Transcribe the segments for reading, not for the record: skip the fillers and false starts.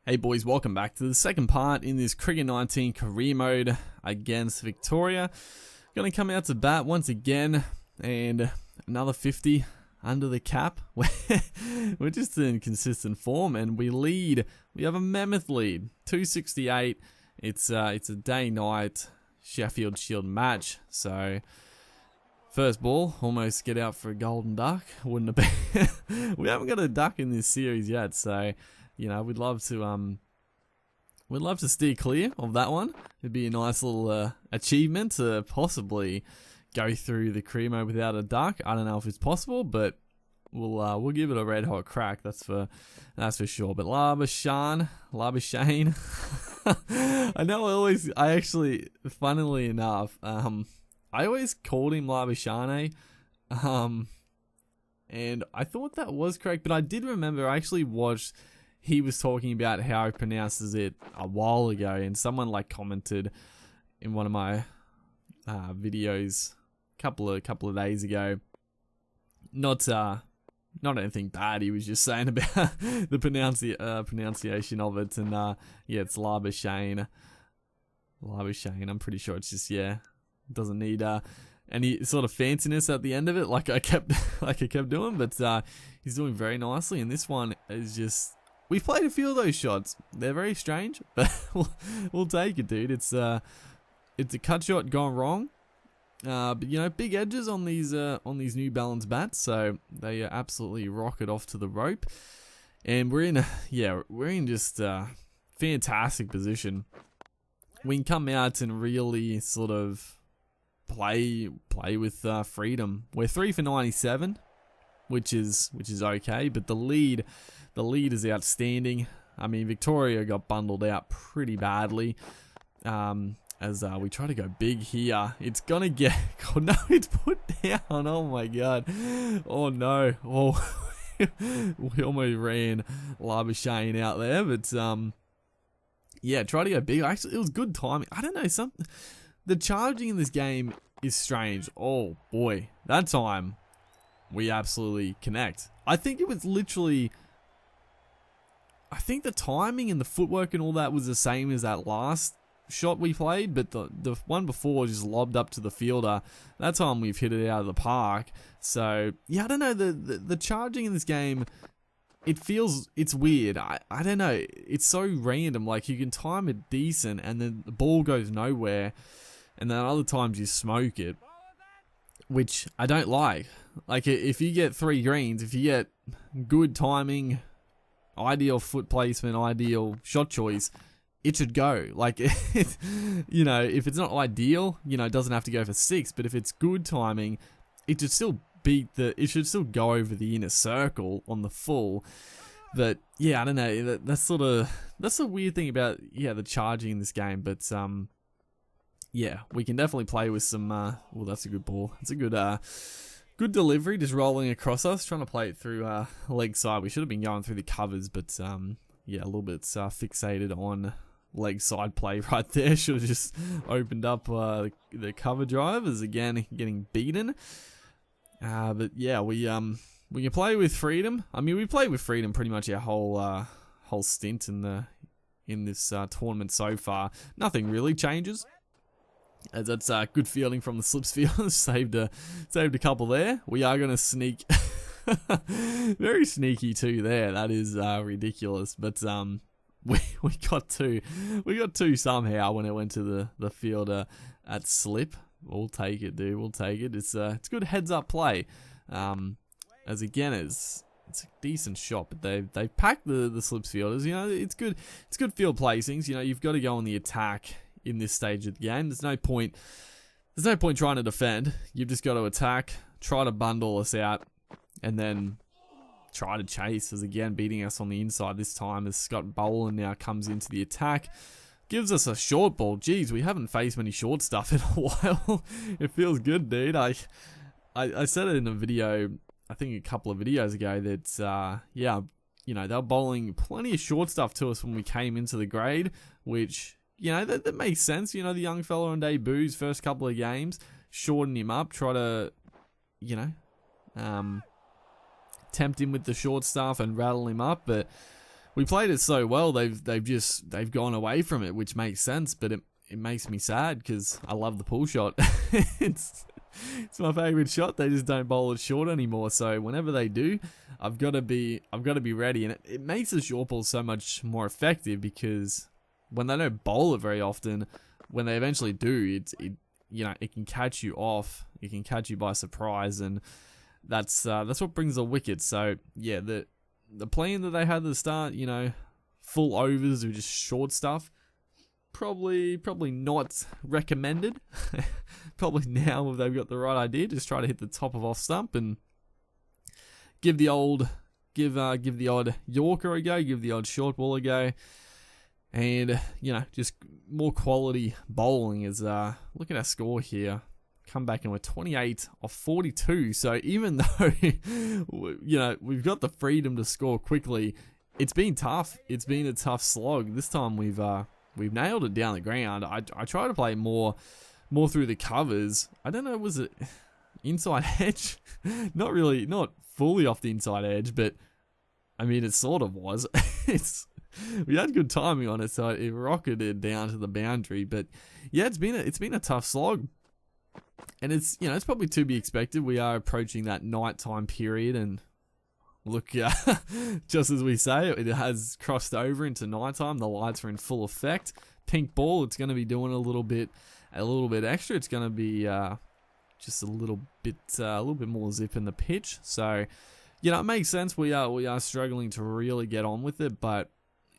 Hey boys, welcome back to the second part in this Cricket 19 career mode against Victoria. Gonna come out to bat once again and another 50 under the cap. We're just in consistent form and we lead. We have a mammoth lead, 268. It's a day-night Sheffield Shield match, so first ball, almost get out for a golden duck. Wouldn't have been. We haven't got a duck in this series yet, so you know we'd love to steer clear of that one. It'd be a nice little achievement to possibly go through the career mode without a duck. I don't know if it's possible, but we'll give it a red hot crack. That's for sure. But Labashane. I actually, funnily enough, I always called him Labashane, and I thought that was correct, but I did remember, I actually watched, he was talking about how he pronounces it a while ago, and someone like commented in one of my videos a couple of days ago, not anything bad, he was just saying about the pronunciation of it, and yeah, it's Labashane, I'm pretty sure it's just, yeah, doesn't need any sort of fanciness at the end of it, like I kept doing, but he's doing very nicely. And this one is just, we've played a few of those shots. They're very strange, but we'll take it, dude. It's a cut shot gone wrong, but you know, big edges on these New Balance bats, so they absolutely rock it off to the rope, and we're in just fantastic position. We can come out and really sort of play with freedom. We're 3 for 97, which is okay, but the lead is outstanding. I mean, Victoria got bundled out pretty badly. As we try to go big here, it's gonna get. Oh no, it's put down. Oh my god. Oh no. Oh, we almost ran Labashane out there, but yeah, try to go big. Actually, it was good timing. I don't know, the charging in this game is strange. Oh boy, that time we absolutely connect. I think it was literally, I think the timing and the footwork and all that was the same as that last shot we played, but the one before just lobbed up to the fielder. That time we've hit it out of the park. So yeah, I don't know, the charging in this game, it's weird. I don't know, it's so random. Like, you can time it decent and then the ball goes nowhere, and then other times you smoke it, which I don't like. Like, if you get 3 greens, if you get good timing, ideal foot placement, ideal shot choice, it should go. Like, you know, if it's not ideal, you know, it doesn't have to go for 6, but if it's good timing, it should still it should still go over the inner circle on the full. But yeah, I don't know, that's the weird thing about, yeah, the charging in this game. But yeah, we can definitely play with some well, that's a good ball. It's a good delivery, just rolling across us, trying to play it through leg side. We should have been going through the covers, but yeah, a little bit fixated on leg side play right there. Should have just opened up the cover drive, as again getting beaten. But yeah, we can play with freedom. I mean, we played with freedom pretty much our whole stint in this tournament so far. Nothing really changes, as that's a good feeling from the slips field. saved a couple there. We are going to sneak. Very sneaky too there. That is ridiculous. But we got two somehow when it went to the fielder at slip. We'll take it, dude. We'll take it. It's good heads up play. As again, it's a decent shot, but they've packed the slips fielders. You know, it's good field placings. You know, you've got to go on the attack in this stage of the game. There's no point trying to defend. You've just got to attack, try to bundle us out, and then try to chase. As again, beating us on the inside this time, as Scott Boland now comes into the attack. Gives us a short ball. Jeez, we haven't faced many short stuff in a while. It feels good, dude. I said it in a video, I think a couple of videos ago, that yeah, you know, they were bowling plenty of short stuff to us when we came into the grade, which, you know, that makes sense. You know, the young fella on debuts, first couple of games, shorten him up, try to, you know, tempt him with the short stuff and rattle him up, but we played it so well, they've gone away from it, which makes sense, but it makes me sad because I love the pull shot. it's my favorite shot. They just don't bowl it short anymore. So whenever they do, I've got to be ready, and it makes the short ball so much more effective because when they don't bowl it very often, when they eventually do, it can catch you off. It can catch you by surprise, and that's what brings the wicket. So yeah, the plan that they had at the start, full overs or just short stuff, probably not recommended. Probably now if they've got the right idea, just try to hit the top of off stump and give the odd Yorker a go, give the odd short ball a go. And, just more quality bowling is, look at our score here. Come back and we're 28 off 42. So even though, we've got the freedom to score quickly, it's been tough. It's been a tough slog. This time we've nailed it down the ground. I try to play more through the covers. I don't know, was it inside edge? Not really, not fully off the inside edge, but I mean, it sort of was. We had good timing on it, so it rocketed down to the boundary. But yeah, it's been a tough slog, and it's probably to be expected. We are approaching that nighttime period, and look, just as we say, it has crossed over into nighttime. The lights are in full effect. Pink ball, it's going to be doing a little bit extra. It's going to be just a little bit more zip in the pitch. So it makes sense. We are struggling to really get on with it, but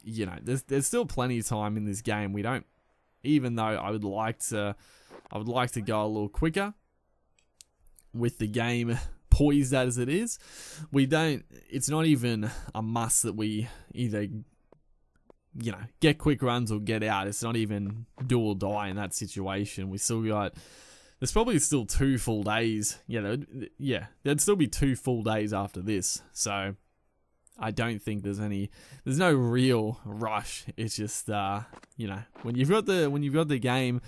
there's still plenty of time in this game. We don't, even though I would like to go a little quicker with the game poised as it is. It's not even a must that we either, get quick runs or get out. It's not even do or die in that situation. There's probably still 2 full days. There'd still be 2 full days after this. So I don't think there's no real rush. It's just, when you've got the game,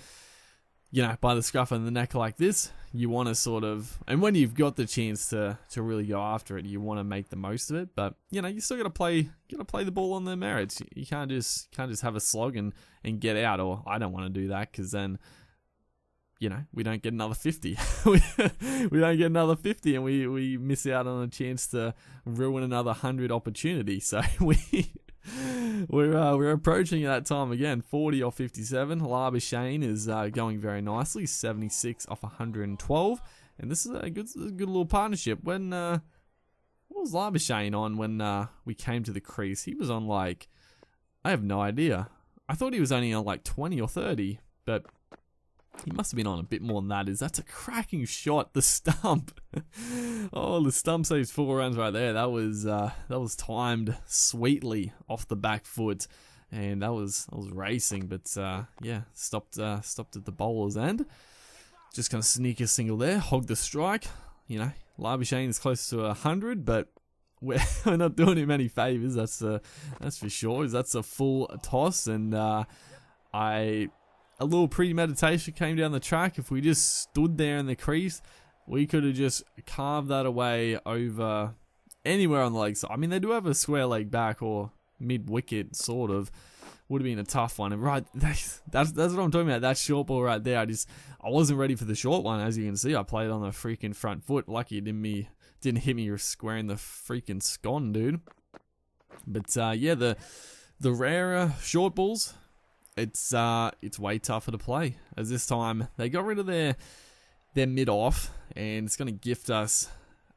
by the scruff of the neck like this, you want to sort of, and when you've got the chance to really go after it, you want to make the most of it. But you still got to play the ball on their merits. You can't just have a slog and get out. Or I don't want to do that because then, we don't get another 50. we don't get another 50, and we miss out on a chance to ruin another 100 opportunity. So we're approaching that time again. 40 off 57. Labuschagne is going very nicely. 76 off 112, and this is a good little partnership. When what was Labuschagne on when we came to the crease? He was on I have no idea. I thought he was only on 20 or 30, but he must have been on a bit more than that. That's a cracking shot. The stump. Oh, the stump saves 4 runs right there. That was timed sweetly off the back foot, and that was racing. But stopped at the bowler's end. Just gonna sneak a single there, hog the strike. Labuschagne is close to 100, but we're not doing him any favors. That's for sure. That's a full toss, and a little premeditation came down the track. If we just stood there in the crease, we could have just carved that away over anywhere on the leg side. I mean, they do have a square leg back or mid-wicket, sort of. Would have been a tough one. And right, that's what I'm talking about. That short ball right there. I wasn't ready for the short one. As you can see, I played on the freaking front foot. Lucky it didn't hit me square in the freaking scone, dude. But the rarer short balls, it's way tougher to play, as this time they got rid of their mid off, and it's going to gift us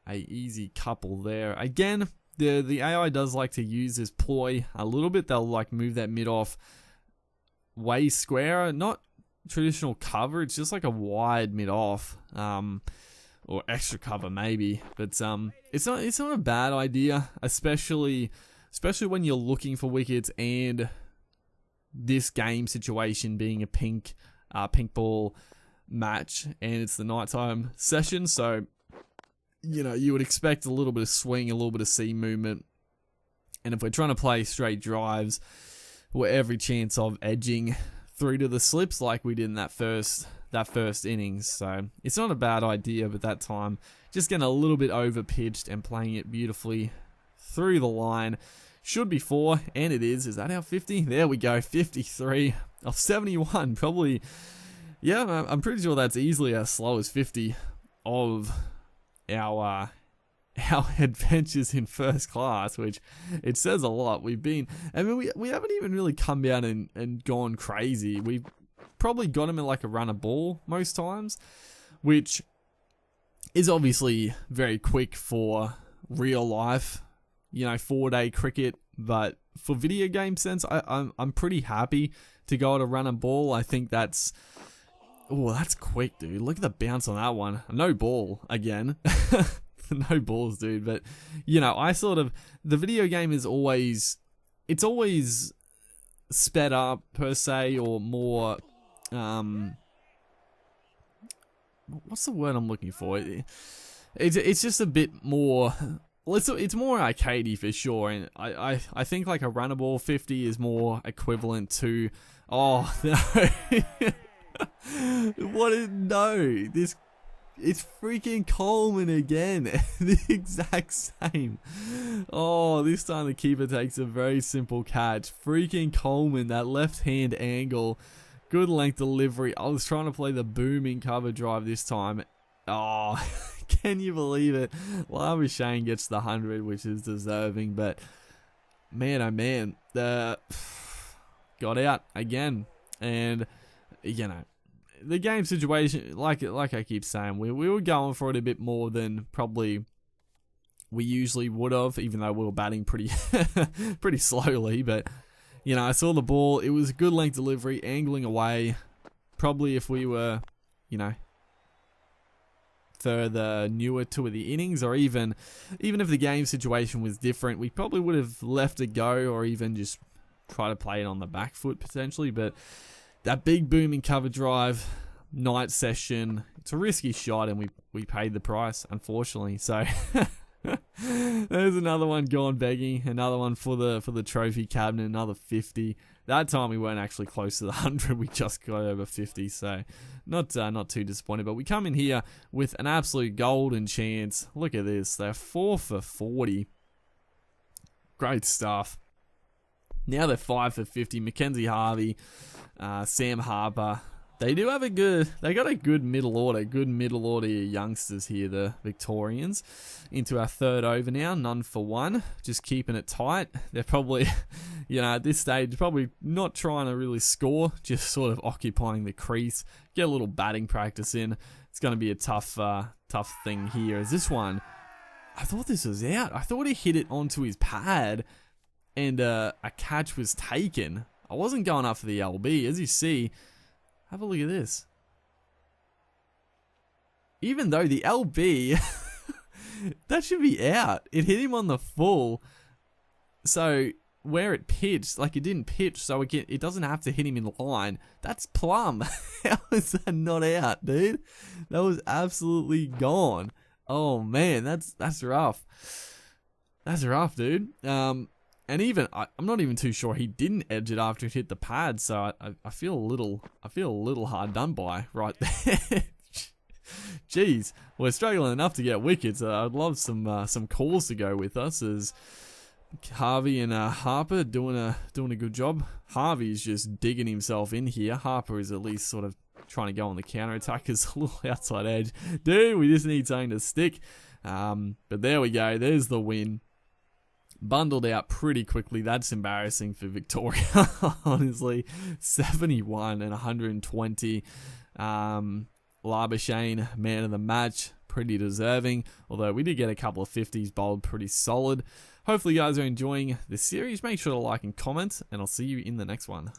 a easy couple there. Again, the AI does like to use this ploy a little bit. They'll move that mid off way square, not traditional cover. It's just a wide mid off, or extra cover maybe. But it's not a bad idea, especially when you're looking for wickets, and this game situation being a pink ball match, and it's the nighttime session, so you would expect a little bit of swing, a little bit of seam movement, and if we're trying to play straight drives, we're every chance of edging through to the slips like we did in that first innings. So it's not a bad idea, but that time just getting a little bit over pitched and playing it beautifully through the line Should be 4, and it is. Is that our 50? There we go, 53 of 71. Probably, yeah, I'm pretty sure that's easily as slow as 50 of our adventures in first class, which it says a lot. We've been, I mean, we haven't even really come down and gone crazy. We've probably got him in like a run a ball most times, which is obviously very quick for real life, 4-day cricket, but for video game sense, I'm pretty happy to go at a run and ball. I think that's quick, dude. Look at the bounce on that one. No ball again. No balls, dude. But I sort of, the video game is always, it's always sped up per se, or more, what's the word I'm looking for? It's just a bit more. Well, it's more arcadey for sure, and I think like a runnable 50 is more equivalent to. Oh no! No, this. It's freaking Coleman again. The exact same. Oh, this time the keeper takes a very simple catch. Freaking Coleman, that left hand angle. Good length delivery. I was trying to play the booming cover drive this time. Oh, can you believe it? Lava Shane gets the 100, which is deserving, but man, oh man, got out again. And, the game situation, like I keep saying, we were going for it a bit more than probably we usually would have, even though we were batting pretty pretty slowly. But I saw the ball. It was a good length delivery, angling away. Probably if we were, further newer to the innings, or even if the game situation was different, we probably would have left it go, or even just try to play it on the back foot potentially. But that big booming cover drive, night session, it's a risky shot, and we paid the price, unfortunately. So there's another one gone begging, another one for the trophy cabinet, another 50. That time we weren't actually close to the 100, we just got over 50, so not too disappointed. But we come in here with an absolute golden chance. Look at this, they're 4 for 40. Great stuff. Now they're 5 for 50. Mackenzie Harvey, Sam Harper. They got a good middle order youngsters here, the Victorians. Into our third over now, none for one, just keeping it tight. They're probably, at this stage, probably not trying to really score, just sort of occupying the crease, get a little batting practice in. It's going to be a tough thing here. Is this one? I thought this was out. I thought he hit it onto his pad, and a catch was taken. I wasn't going up for the LB, as you see. Have a look at this. Even though the LB, that should be out. It hit him on the full. So where it pitched, like it didn't pitch, so it doesn't have to hit him in line. That's plumb. How is that not out, dude? That was absolutely gone. Oh man, that's rough. That's rough, dude. And even I'm not even too sure he didn't edge it after it hit the pad, so I feel a little hard done by right there. Jeez, we're struggling enough to get wickets. I'd love some calls to go with us, as Harvey and Harper doing a good job. Harvey's just digging himself in here. Harper is at least sort of trying to go on the counter attack as a little outside edge. Dude, we just need something to stick. But there we go. There's the win. Bundled out pretty quickly. That's embarrassing for Victoria, honestly. 71 and 120. Labuschagne, man of the match, pretty deserving. Although we did get a couple of 50s bowled pretty solid. Hopefully you guys are enjoying this series. Make sure to like and comment, and I'll see you in the next one.